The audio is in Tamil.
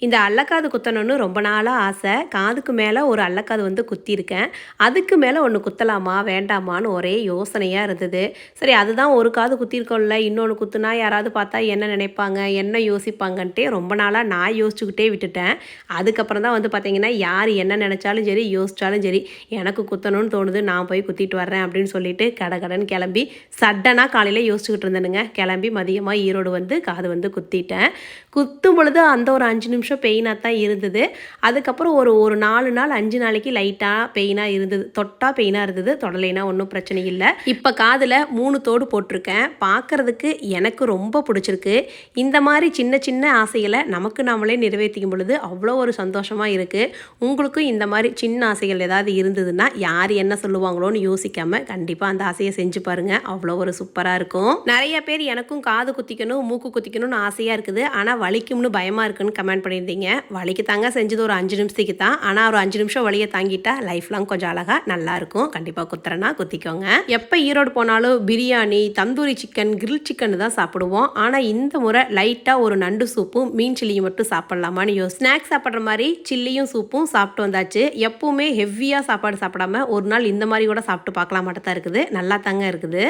இந்த அல்லக்காது குத்தணும்னு ரொம்ப நாளாக ஆசை. காதுக்கு மேலே ஒரு அல்லக்காது வந்து குத்தியிருக்கேன். அதுக்கு மேலே ஒன்று குத்தலாமா வேண்டாமான்னு ஒரே யோசனையாக இருந்தது. சரி அதுதான் ஒரு காது குத்திருக்கோம்ல, இன்னொன்று குத்துனா யாராவது பார்த்தா என்ன நினைப்பாங்க, என்ன யோசிப்பாங்கன்ட்டே ரொம்ப நாளாக நான் யோசிச்சுக்கிட்டே விட்டுட்டேன். அதுக்கப்புறம் தான் வந்து பார்த்தீங்கன்னா, யார் என்ன நினச்சாலும் சரி, யோசித்தாலும் சரி, எனக்கு குத்தணும்னு தோணுது, நான் போய் குத்திட்டு வரேன் அப்படின்னு சொல்லிட்டு கடகடன்னு கிளம்பி சடனாக காலையில் யோசிச்சுக்கிட்டு இருந்தேனுங்க. கிளம்பி மதியமாக ஈரோடு வந்து காது வந்து குத்திட்டேன். குத்தும் பொழுது அந்த ஒரு 5 நிமிஷம் பெயினாக தான் இருந்தது. அதுக்கப்புறம் ஒரு ஒரு 4 நாள் 5 நாளைக்கு லைட்டாக பெயினாக இருந்தது. தொட்டா பெயினாக இருந்தது, தொடலைனா ஒன்றும் பிரச்சனை இல்லை. இப்போ காதில் 3 தோடு போட்டிருக்கேன். பார்க்குறதுக்கு எனக்கு ரொம்ப பிடிச்சிருக்கு. இந்த மாதிரி சின்ன சின்ன ஆசைகளை நமக்கு நாமளே நிறைவேற்றிக்கும் பொழுது அவ்வளோ ஒரு சந்தோஷமாக இருக்குது. உங்களுக்கும் இந்த மாதிரி சின்ன ஆசைகள் ஏதாவது இருந்ததுன்னா யார் என்ன சொல்லுவாங்களோன்னு யோசிக்காமல் கண்டிப்பாக அந்த ஆசையை செஞ்சு பாருங்கள். அவ்வளோ ஒரு சூப்பராக இருக்கும். நிறைய பேர் எனக்கும் காது குத்திக்கணும், மூக்கு குத்திக்கணும்னு ஆசையாக இருக்குது, ஆனால் வலிக்கும்னு பயமாக இருக்குன்னு கமெண்ட் பண்ணியிருந்தீங்க. வலிக்கு தாங்க செஞ்சது ஒரு 5 நிமிஷத்துக்கு தான். ஆனால் ஒரு 5 நிமிஷம் வலியை தாங்கிட்டா லைஃப் லாங் கொஞ்சம் அழகாக நல்லாயிருக்கும். கண்டிப்பாக குத்துறேன்னா குத்திக்கோங்க. எப்போ ஈரோடு போனாலும் biryani, tandoori chicken, grill chicken தான் சாப்பிடுவோம். ஆனால் இந்த முறை லைட்டாக ஒரு நண்டு சூப்பும் மீன் சில்லியும் மட்டும் சாப்பிட்லாமான்னு ஸ்நாக்ஸ் சாப்பிட்ற மாதிரி சில்லியும் சூப்பும் சாப்பிட்டு வந்தாச்சு. எப்பவுமே ஹெவியாக சாப்பாடு சாப்பிடாம ஒரு நாள் இந்த மாதிரி கூட சாப்பிட்டு பார்க்கலாம் மட்டும் தான் இருக்குது. நல்லா தாங்க இருக்குது.